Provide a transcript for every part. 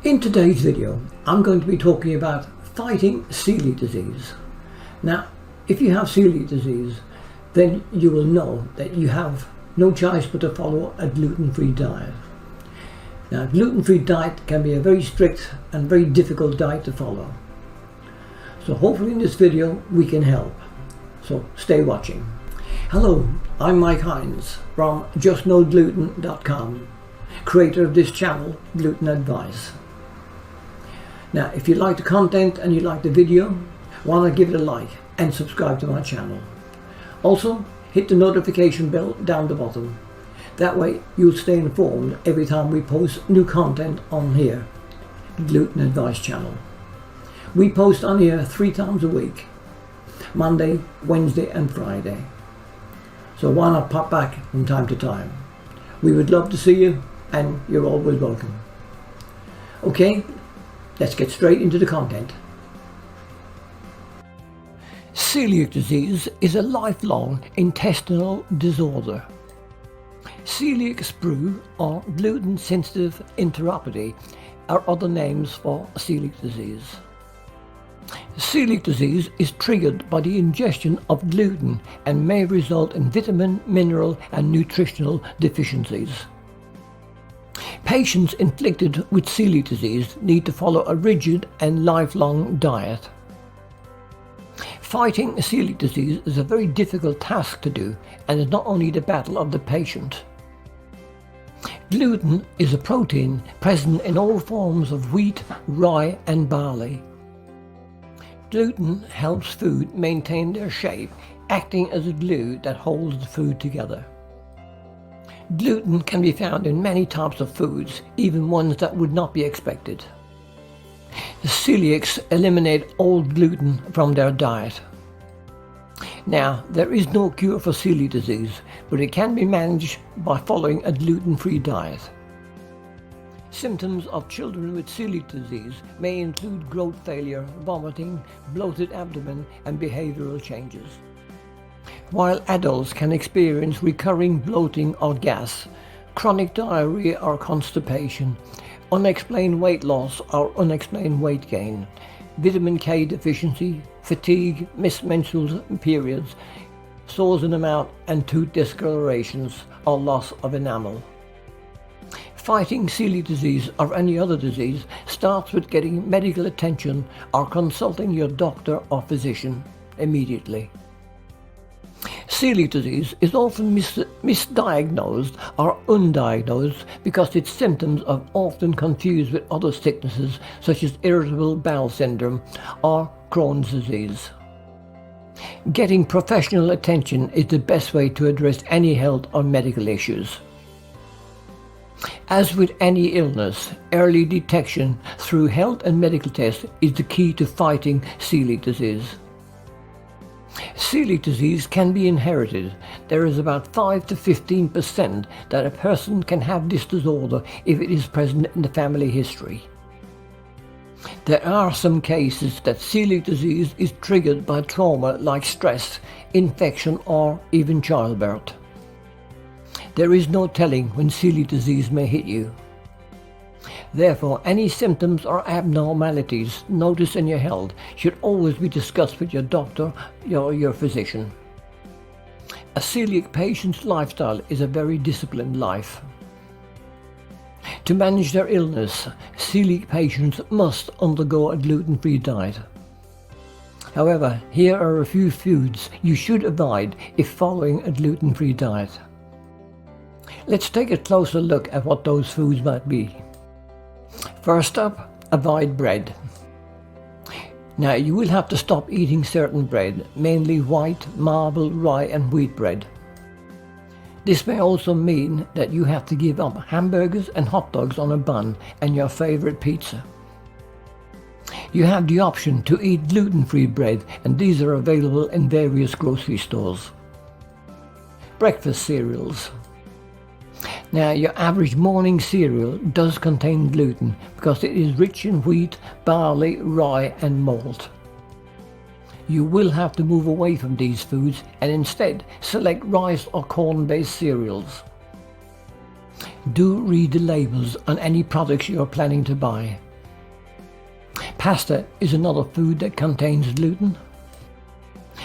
In today's video, I'm going to be talking about fighting celiac disease. Now, if you have celiac disease, then you will know that you have no choice but to follow a gluten-free diet. Now, gluten-free diet can be a very strict and very difficult diet to follow. So hopefully in this video we can help. So stay watching. Hello, I'm Mike Hines from JustKnowGluten.com, creator of this channel, Gluten Advice. Now, if you like the content and you like the video, why not give it a like and subscribe to my channel. Also, hit the notification bell down the bottom. That way you'll stay informed every time we post new content on here, the Gluten Advice channel. We post on here 3 times a week, Monday, Wednesday and Friday. So why not pop back from time to time? We would love to see you, and you're always welcome. Okay, let's get straight into the content. Celiac disease is a lifelong intestinal disorder. Celiac sprue or gluten-sensitive enteropathy are other names for celiac disease. Celiac disease is triggered by the ingestion of gluten and may result in vitamin, mineral and nutritional deficiencies. Patients inflicted with celiac disease need to follow a rigid and lifelong diet. Fighting celiac disease is a very difficult task to do and is not only the battle of the patient. Gluten is a protein present in all forms of wheat, rye and barley. Gluten helps food maintain their shape, acting as a glue that holds the food together. Gluten can be found in many types of foods, even ones that would not be expected. The celiacs eliminate all gluten from their diet. Now, there is no cure for celiac disease, but it can be managed by following a gluten-free diet. Symptoms of children with celiac disease may include growth failure, vomiting, bloated abdomen and behavioral changes. While adults can experience recurring bloating or gas, chronic diarrhea or constipation, unexplained weight loss or unexplained weight gain, vitamin K deficiency, fatigue, missed menstrual periods, sores in the mouth and tooth discolorations or loss of enamel. Fighting celiac disease or any other disease starts with getting medical attention or consulting your doctor or physician immediately. Celiac disease is often misdiagnosed or undiagnosed because its symptoms are often confused with other sicknesses such as irritable bowel syndrome or Crohn's disease. Getting professional attention is the best way to address any health or medical issues. As with any illness, early detection through health and medical tests is the key to fighting celiac disease. Celiac disease can be inherited. There is about 5 to 15% that a person can have this disorder if it is present in the family history. There are some cases that celiac disease is triggered by trauma like stress, infection or even childbirth. There is no telling when celiac disease may hit you. Therefore, any symptoms or abnormalities noticed in your health should always be discussed with your doctor or your physician. A celiac patient's lifestyle is a very disciplined life. To manage their illness, celiac patients must undergo a gluten-free diet. However, here are a few foods you should avoid if following a gluten-free diet. Let's take a closer look at what those foods might be. First up, avoid bread. Now, you will have to stop eating certain bread, mainly white, marble, rye and wheat bread. This may also mean that you have to give up hamburgers and hot dogs on a bun and your favorite pizza. You have the option to eat gluten-free bread, and these are available in various grocery stores. Breakfast cereals. Now, your average morning cereal does contain gluten because it is rich in wheat, barley, rye and malt. You will have to move away from these foods and instead select rice or corn-based cereals. Do read the labels on any products you are planning to buy. Pasta is another food that contains gluten.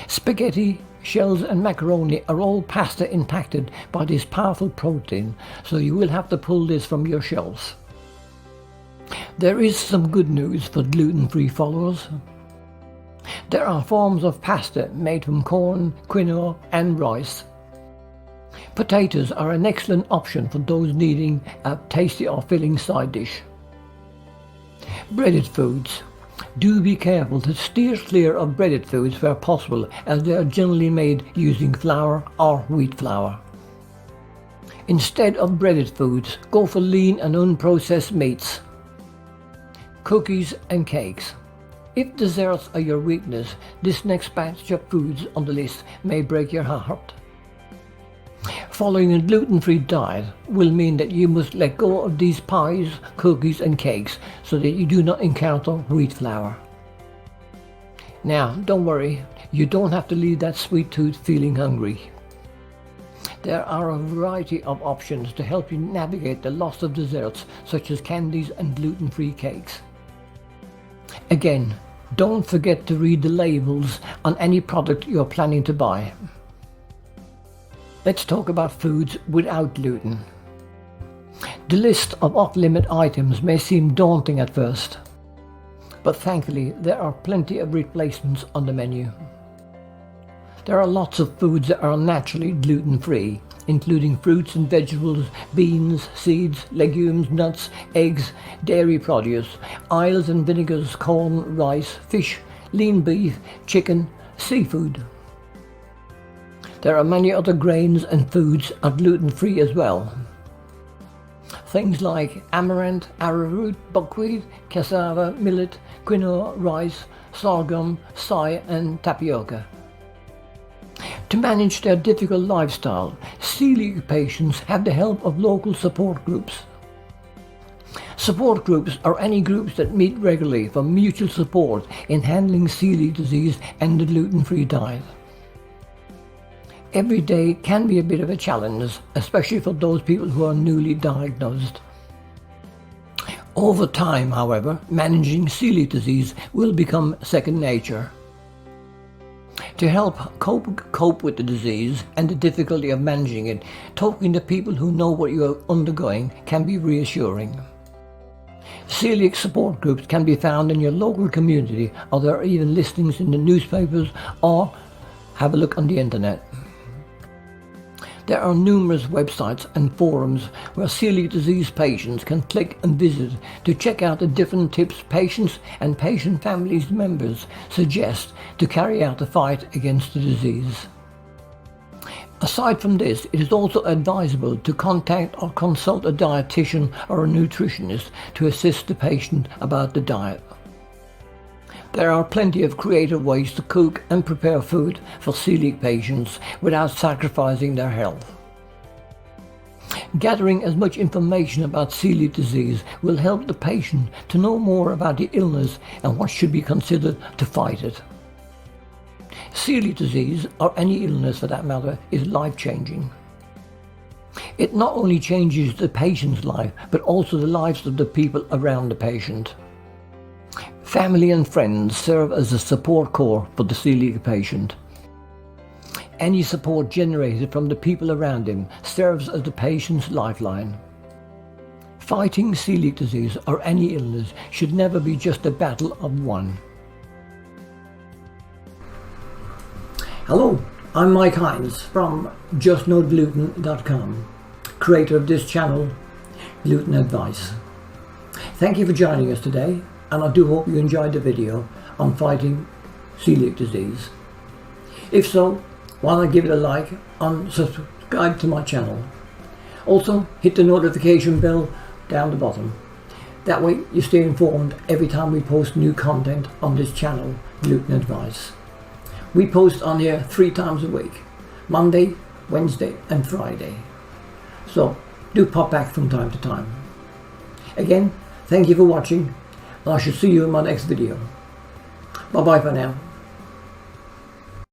Spaghetti, shells and macaroni are all pasta impacted by this powerful protein, so you will have to pull this from your shelves. There is some good news for gluten-free followers. There are forms of pasta made from corn, quinoa and rice. Potatoes are an excellent option for those needing a tasty or filling side dish. Breaded foods. Do be careful to steer clear of breaded foods where possible, as they are generally made using flour or wheat flour. Instead of breaded foods, go for lean and unprocessed meats. Cookies and cakes. If desserts are your weakness, this next batch of foods on the list may break your heart. Following a gluten-free diet will mean that you must let go of these pies, cookies and cakes so that you do not encounter wheat flour. Now, don't worry, you don't have to leave that sweet tooth feeling hungry. There are a variety of options to help you navigate the loss of desserts such as candies and gluten-free cakes. Again, don't forget to read the labels on any product you're planning to buy. Let's talk about foods without gluten. The list of off-limit items may seem daunting at first, but thankfully there are plenty of replacements on the menu. There are lots of foods that are naturally gluten-free, including fruits and vegetables, beans, seeds, legumes, nuts, eggs, dairy produce, oils and vinegars, corn, rice, fish, lean beef, chicken, seafood. There are many other grains and foods are gluten-free as well. Things like amaranth, arrowroot, buckwheat, cassava, millet, quinoa, rice, sorghum, soy and tapioca. To manage their difficult lifestyle, celiac patients have the help of local support groups. Support groups are any groups that meet regularly for mutual support in handling celiac disease and the gluten-free diet. Every day can be a bit of a challenge, especially for those people who are newly diagnosed. Over time, however, managing celiac disease will become second nature. To help cope with the disease and the difficulty of managing it, talking to people who know what you are undergoing can be reassuring. Celiac support groups can be found in your local community, or there are even listings in the newspapers, or have a look on the internet. There are numerous websites and forums where celiac disease patients can click and visit to check out the different tips patients and patient families members suggest to carry out the fight against the disease. Aside from this, it is also advisable to contact or consult a dietitian or a nutritionist to assist the patient about the diet. There are plenty of creative ways to cook and prepare food for celiac patients without sacrificing their health. Gathering as much information about celiac disease will help the patient to know more about the illness and what should be considered to fight it. Celiac disease, or any illness for that matter, is life-changing. It not only changes the patient's life, but also the lives of the people around the patient. Family and friends serve as a support core for the celiac patient. Any support generated from the people around him serves as the patient's lifeline. Fighting celiac disease or any illness should never be just a battle of one. Hello, I'm Mike Hines from JustNoGluten.com, creator of this channel, Gluten Advice. Thank you for joining us today, and I do hope you enjoyed the video on fighting celiac disease. If so, why not give it a like and subscribe to my channel. Also, hit the notification bell down the bottom. That way you stay informed every time we post new content on this channel, Gluten Advice. We post on here 3 times a week, Monday, Wednesday and Friday. So do pop back from time to time. Again, thank you for watching, and I shall see you in my next video. Bye bye for now.